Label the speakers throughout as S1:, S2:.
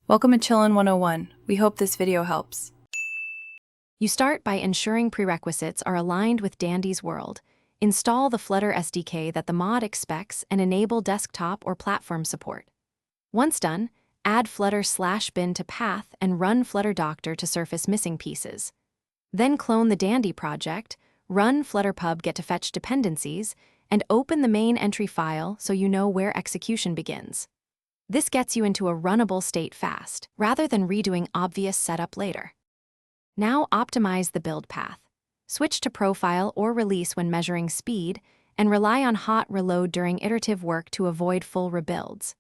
S1: Welcome to Chillin' 101. We hope this video helps.
S2: You start by ensuring prerequisites are aligned with Dandy's world. Install the Flutter SDK that the mod expects and enable desktop or platform support. Once done, add flutter/bin to path and run Flutter Doctor to surface missing pieces. Then clone the Dandy project, run flutterpub get to fetch dependencies, and open the main entry file so you know where execution begins. This gets you into a runnable state fast, rather than redoing obvious setup later. Now optimize the build path. Switch to profile or release when measuring speed, and rely on hot reload during iterative work to avoid full rebuilds.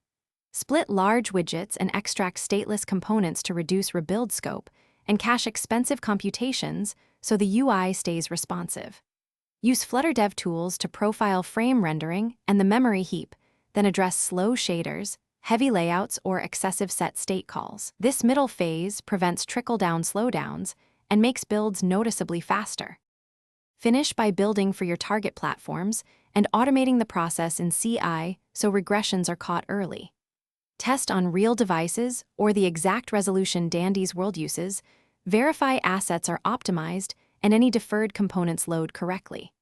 S2: Split large widgets and extract stateless components to reduce rebuild scope, and cache expensive computations so the UI stays responsive. Use Flutter Dev tools to profile frame rendering and the memory heap, then address slow shaders, heavy layouts, or excessive set state calls. This middle phase prevents trickle-down slowdowns and makes builds noticeably faster. Finish by building for your target platforms and automating the process in CI so regressions are caught early. Test on real devices or the exact resolution Dandy's world uses, verify assets are optimized and any deferred components load correctly.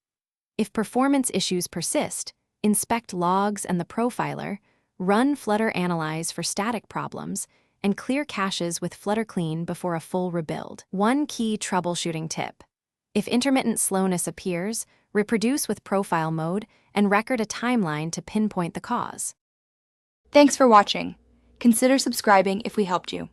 S2: If performance issues persist, inspect logs and the profiler, run Flutter Analyze for static problems, and clear caches with Flutter Clean before a full rebuild. One key troubleshooting tip. If intermittent slowness appears, reproduce with profile mode and record a timeline to pinpoint the cause.
S1: Thanks for watching. Consider subscribing if we helped you.